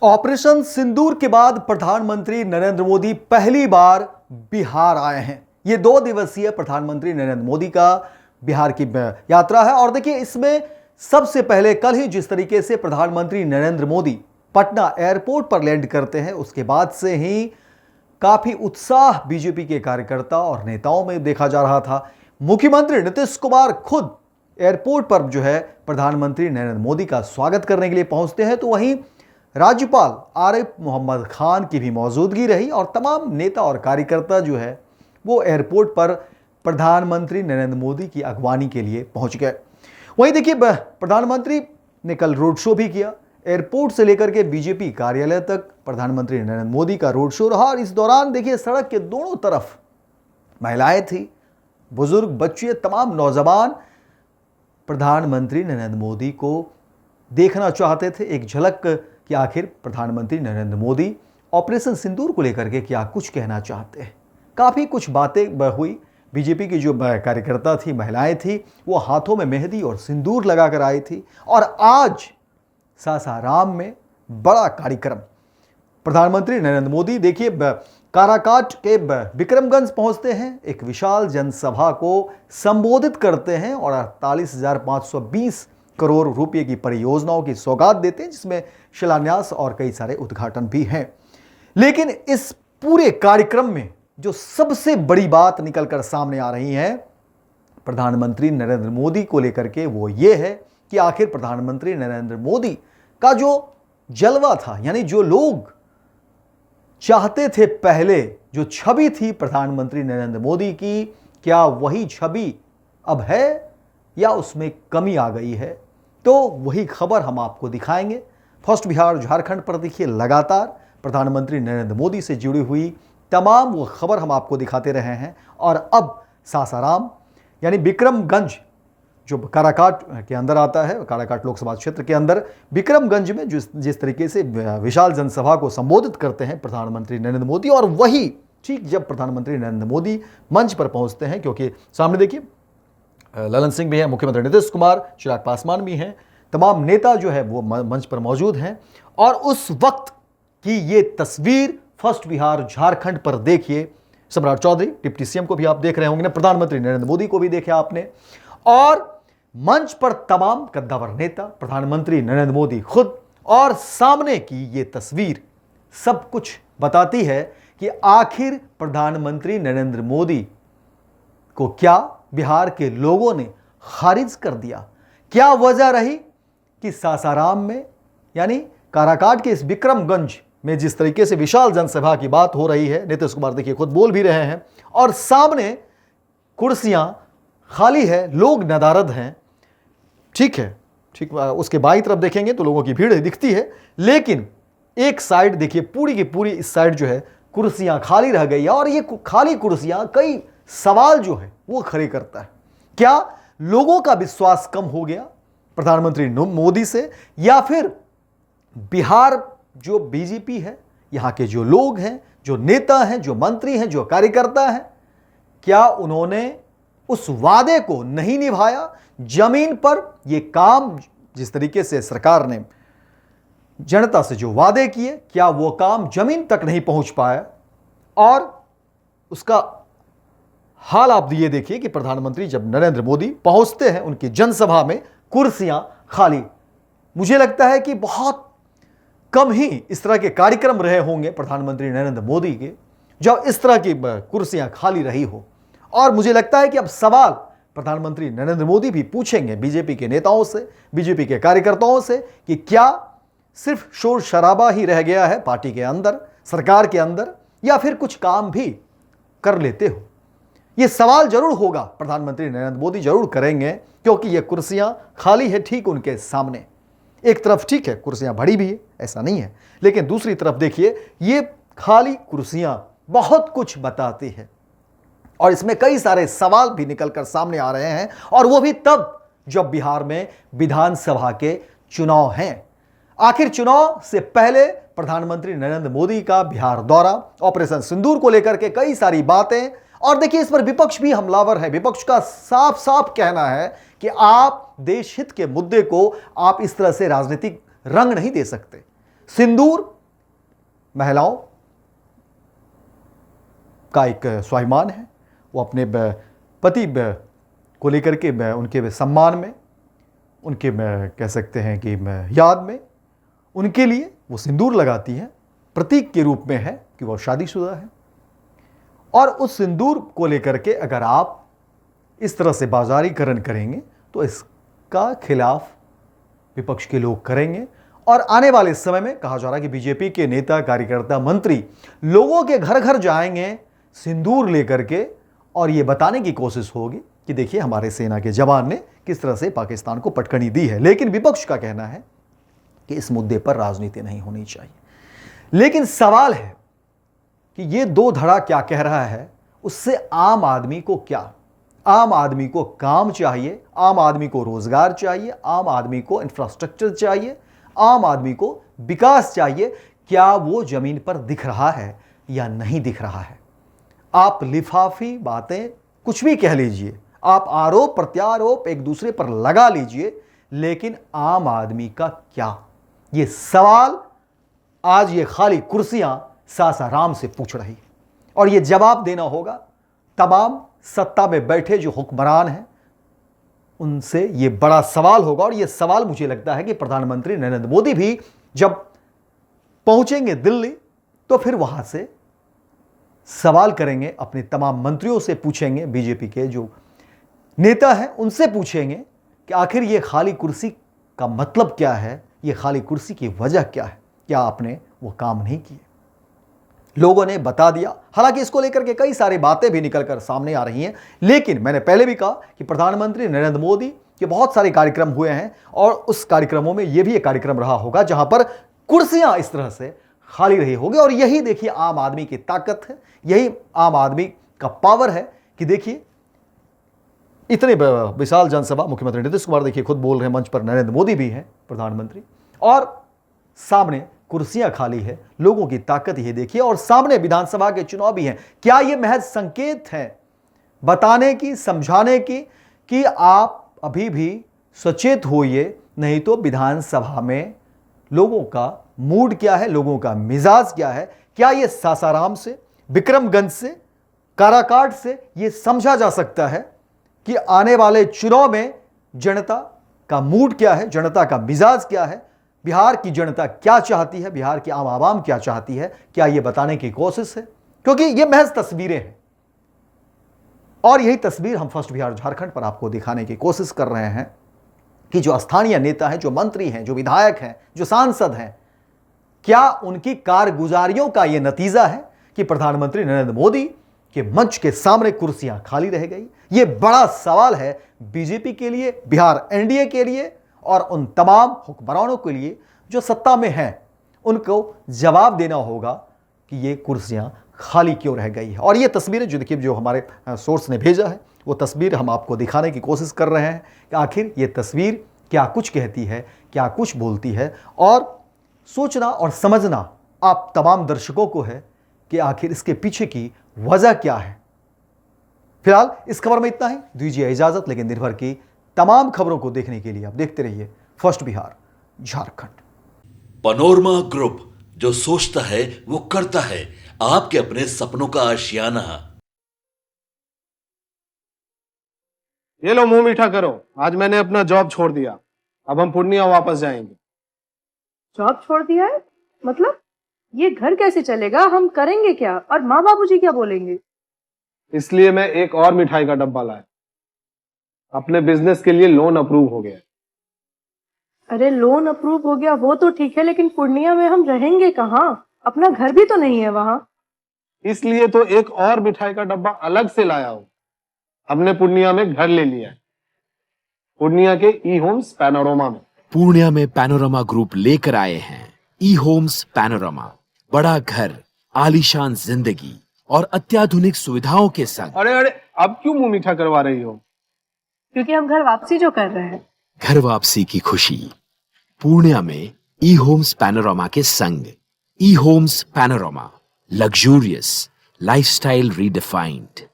Operation सिंदूर के बाद प्रधानमंत्री नरेंद्र मोदी पहली बार बिहार आए हैं। ये 2 दिवसीय प्रधानमंत्री नरेंद्र मोदी का बिहार की यात्रा है। और देखिए, इसमें सबसे पहले कल ही जिस तरीके से प्रधानमंत्री नरेंद्र मोदी पटना एयरपोर्ट पर लैंड करते हैं, उसके बाद से ही काफी उत्साह बीजेपी के कार्यकर्ता और नेताओं में देखा जा रहा था। मुख्यमंत्री नीतीश कुमार खुद एयरपोर्ट पर प्रधानमंत्री नरेंद्र मोदी का स्वागत करने के लिए पहुंचते हैं, तो वहीं राज्यपाल आरिफ मोहम्मद खान की भी मौजूदगी रही और तमाम नेता और कार्यकर्ता वो एयरपोर्ट पर प्रधानमंत्री नरेंद्र मोदी की अगवानी के लिए पहुंच गए। वहीं देखिए, प्रधानमंत्री ने कल रोड शो भी किया। एयरपोर्ट से लेकर के बीजेपी कार्यालय तक प्रधानमंत्री नरेंद्र मोदी का रोड शो रहा और इस दौरान देखिए, सड़क के दोनों तरफ महिलाएं थी, बुजुर्ग, बच्चे, तमाम नौजवान प्रधानमंत्री नरेंद्र मोदी को देखना चाहते थे, एक झलक कि आखिर प्रधानमंत्री नरेंद्र मोदी ऑपरेशन सिंदूर को लेकर के क्या कुछ कहना चाहते हैं। काफ़ी कुछ बातें हुई। बीजेपी की जो कार्यकर्ता थी, महिलाएं थी, वो हाथों में मेहंदी और सिंदूर लगाकर आई थी। और आज सासाराम में बड़ा कार्यक्रम। प्रधानमंत्री नरेंद्र मोदी देखिए, काराकाट के विक्रमगंज पहुंचते हैं, एक विशाल जनसभा को संबोधित करते हैं और 48,520 करोड़ रुपए की परियोजनाओं की सौगात देते हैं, जिसमें शिलान्यास और कई सारे उद्घाटन भी हैं। लेकिन इस पूरे कार्यक्रम में जो सबसे बड़ी बात निकलकर सामने आ रही है प्रधानमंत्री नरेंद्र मोदी को लेकर के, वो ये है कि आखिर प्रधानमंत्री नरेंद्र मोदी का जो जलवा था, यानी जो लोग चाहते थे, पहले जो छवि थी प्रधानमंत्री नरेंद्र मोदी की, क्या वही छवि अब है या उसमें कमी आ गई है? तो वही खबर हम आपको दिखाएंगे। फर्स्ट बिहार झारखंड पर देखिए, लगातार प्रधानमंत्री नरेंद्र मोदी से जुड़ी हुई तमाम वो खबर हम आपको दिखाते रहे हैं। और अब सासाराम यानी विक्रमगंज जो काराकाट के अंदर आता है, काराकाट लोकसभा क्षेत्र के अंदर विक्रमगंज में जिस तरीके से विशाल जनसभा को संबोधित करते हैं प्रधानमंत्री नरेंद्र मोदी, और वही ठीक जब प्रधानमंत्री नरेंद्र मोदी मंच पर पहुंचते हैं, क्योंकि सामने देखिए ललन सिंह भी हैं, मुख्यमंत्री नीतीश कुमार, चिराग पासवान भी हैं, तमाम नेता वो मंच पर मौजूद हैं। और उस वक्त की ये तस्वीर फर्स्ट बिहार झारखंड पर देखिए, सम्राट चौधरी डिप्टी सीएम को भी आप देख रहे होंगे ना, प्रधानमंत्री नरेंद्र मोदी को भी देखा आपने, और मंच पर तमाम कद्दावर नेता, प्रधानमंत्री नरेंद्र मोदी खुद, और सामने की ये तस्वीर सब कुछ बताती है कि आखिर प्रधानमंत्री नरेंद्र मोदी को क्या बिहार के लोगों ने खारिज कर दिया। क्या वजह रही कि सासाराम में यानी काराकाट के इस विक्रमगंज में जिस तरीके से विशाल जनसभा की बात हो रही है, नीतीश कुमार देखिए खुद बोल भी रहे हैं, और सामने कुर्सियां खाली है, लोग नदारद हैं। ठीक है, ठीक, उसके बाईं तरफ देखेंगे तो लोगों की भीड़ दिखती है, लेकिन एक साइड देखिए, पूरी की पूरी इस साइड कुर्सियां खाली रह गई है। और ये खाली कुर्सियां कई सवाल वो खड़े करता है। क्या लोगों का विश्वास कम हो गया प्रधानमंत्री मोदी से, या फिर बिहार जो बीजेपी है, यहां के जो लोग हैं, जो नेता हैं, जो मंत्री हैं, जो कार्यकर्ता हैं, क्या उन्होंने उस वादे को नहीं निभाया? जमीन पर ये काम जिस तरीके से सरकार ने जनता से जो वादे किए, क्या वो काम जमीन तक नहीं पहुंच पाया? और उसका हाल आप ये देखिए कि प्रधानमंत्री जब नरेंद्र मोदी पहुंचते हैं उनकी जनसभा में, कुर्सियां खाली। मुझे लगता है कि बहुत कम ही इस तरह के कार्यक्रम रहे होंगे प्रधानमंत्री नरेंद्र मोदी के जब इस तरह की कुर्सियां खाली रही हो। और मुझे लगता है कि अब सवाल प्रधानमंत्री नरेंद्र मोदी भी पूछेंगे बीजेपी के नेताओं से, बीजेपी के कार्यकर्ताओं से, कि क्या सिर्फ शोर शराबा ही रह गया है पार्टी के अंदर, सरकार के अंदर, या फिर कुछ काम भी कर लेते हो? ये सवाल जरूर होगा, प्रधानमंत्री नरेंद्र मोदी जरूर करेंगे, क्योंकि ये कुर्सियां खाली है ठीक उनके सामने। एक तरफ ठीक है, कुर्सियां भरी भी है, ऐसा नहीं है, लेकिन दूसरी तरफ देखिए, ये खाली कुर्सियां बहुत कुछ बताती है। और इसमें कई सारे सवाल भी निकलकर सामने आ रहे हैं, और वो भी तब जब बिहार में विधानसभा के चुनाव हैं। आखिर चुनाव से पहले प्रधानमंत्री नरेंद्र मोदी का बिहार दौरा, ऑपरेशन सिंदूर को लेकर के कई सारी बातें, और देखिए इस पर विपक्ष भी हमलावर है। विपक्ष का साफ साफ कहना है कि आप देश हित के मुद्दे को आप इस तरह से राजनीतिक रंग नहीं दे सकते। सिंदूर महिलाओं का एक स्वाभिमान है, वो अपने पति को लेकर के उनके सम्मान में, उनके कह सकते हैं कि याद में उनके लिए वो सिंदूर लगाती है, प्रतीक के रूप में है कि वो शादीशुदा है। और उस सिंदूर को लेकर के अगर आप इस तरह से बाजारीकरण करेंगे तो इसका खिलाफ विपक्ष के लोग करेंगे। और आने वाले समय में कहा जा रहा है कि बीजेपी के नेता, कार्यकर्ता, मंत्री लोगों के घर घर जाएंगे सिंदूर लेकर के और ये बताने की कोशिश होगी कि देखिए हमारे सेना के जवान ने किस तरह से पाकिस्तान को पटकनी दी है। लेकिन विपक्ष का कहना है कि इस मुद्दे पर राजनीति नहीं होनी चाहिए। लेकिन सवाल है कि ये दो धड़ा क्या कह रहा है, उससे आम आदमी को क्या? आम आदमी को काम चाहिए, आम आदमी को रोजगार चाहिए, आम आदमी को इंफ्रास्ट्रक्चर चाहिए, आम आदमी को विकास चाहिए। क्या वो जमीन पर दिख रहा है या नहीं दिख रहा है? आप लिफाफी बातें कुछ भी कह लीजिए, आप आरोप प्रत्यारोप एक दूसरे पर लगा लीजिए, लेकिन आम आदमी का क्या? ये सवाल आज ये खाली कुर्सियां सासाराम से पूछ रही और ये जवाब देना होगा तमाम सत्ता में बैठे जो हुक्मरान हैं, उनसे ये बड़ा सवाल होगा। और ये सवाल मुझे लगता है कि प्रधानमंत्री नरेंद्र मोदी भी जब पहुंचेंगे दिल्ली तो फिर वहां से सवाल करेंगे, अपने तमाम मंत्रियों से पूछेंगे, बीजेपी के जो नेता हैं उनसे पूछेंगे कि आखिर ये खाली कुर्सी का मतलब क्या है, ये खाली कुर्सी की वजह क्या है? क्या आपने वो काम नहीं किए? लोगों ने बता दिया। हालांकि इसको लेकर के कई सारी बातें भी निकलकर सामने आ रही हैं, लेकिन मैंने पहले भी कहा कि प्रधानमंत्री नरेंद्र मोदी के बहुत सारे कार्यक्रम हुए हैं और उस कार्यक्रमों में यह भी एक कार्यक्रम रहा होगा जहां पर कुर्सियां इस तरह से खाली रही होगी। और यही देखिए आम आदमी की ताकत है, यही आम आदमी का पावर है कि देखिए इतने विशाल जनसभा, मुख्यमंत्री नीतीश कुमार देखिए खुद बोल रहे हैं मंच पर, नरेंद्र मोदी भी हैं प्रधानमंत्री, और सामने कुर्सियां खाली है। लोगों की ताकत ये देखिए, और सामने विधानसभा के चुनाव भी हैं। क्या ये महज संकेत है बताने की, समझाने की कि आप अभी भी सचेत होइए, नहीं तो विधानसभा में लोगों का मूड क्या है, लोगों का मिजाज क्या है? क्या ये सासाराम से, विक्रमगंज से, काराकाट से ये समझा जा सकता है कि आने वाले चुनाव में जनता का मूड क्या है, जनता का मिजाज क्या है, बिहार की जनता क्या चाहती है, बिहार की आम आवाम क्या चाहती है? क्या यह बताने की कोशिश है? क्योंकि यह महज तस्वीरें हैं और यही तस्वीर हम फर्स्ट बिहार झारखंड पर आपको दिखाने की कोशिश कर रहे हैं कि जो स्थानीय नेता हैं, जो मंत्री हैं, जो विधायक हैं, जो सांसद हैं, क्या उनकी कारगुजारियों का यह नतीजा है कि प्रधानमंत्री नरेंद्र मोदी के मंच के सामने कुर्सियां खाली रह गई? यह बड़ा सवाल है बीजेपी के लिए, बिहार एनडीए के लिए और उन तमाम हुक्मरानों के लिए जो सत्ता में हैं। उनको जवाब देना होगा कि ये कुर्सियां खाली क्यों रह गई है। और ये तस्वीरें जो देखिए, जो हमारे सोर्स ने भेजा है, वो तस्वीर हम आपको दिखाने की कोशिश कर रहे हैं कि आखिर ये तस्वीर क्या कुछ कहती है, क्या कुछ बोलती है। और सोचना और समझना आप तमाम दर्शकों को है कि आखिर इसके पीछे की वजह क्या है। फिलहाल इस खबर में इतना ही, दीजिए इजाजत। लेकिन दिन भर की तमाम खबरों को देखने के लिए आप देखते रहिए first Bihar Jharkhand. Panorama group, जो सोचता है वो करता है। आपके अपने सपनों का आशियाना। ये लो मुंह मीठा करो, आज मैंने अपना जॉब छोड़ दिया, अब हम पूर्णिया वापस जाएंगे। जॉब छोड़ दिया है? मतलब ये घर कैसे चलेगा? हम करेंगे क्या? और माँ बाबूजी क्या बोलेंगे? इसलिए मैं एक और मिठाई का डब्बा लाया। अपने बिजनेस के लिए लोन अप्रूव हो गया। अरे लोन अप्रूव हो गया वो तो ठीक है, लेकिन पूर्णिया में हम रहेंगे कहाँ? अपना घर भी तो नहीं है वहाँ। इसलिए तो एक और मिठाई का डब्बा अलग से लाया हूँ। हमने पूर्णिया में घर ले लिया है, पूर्णिया के ई होम्स पैनोरमा में। पूर्णिया में पैनोरमा ग्रुप लेकर आए हैं ई होम्स पैनोरमा। बड़ा घर, आलीशान जिंदगी और अत्याधुनिक सुविधाओं के संग। अरे अरे, अब क्यों मुंह मीठा करवा रही हो? क्योंकि हम घर वापसी जो कर रहे हैं। घर वापसी की खुशी पूर्णिया में ई होम्स पैनोरमा के संग। ई Homes Panorama, luxurious lifestyle redefined.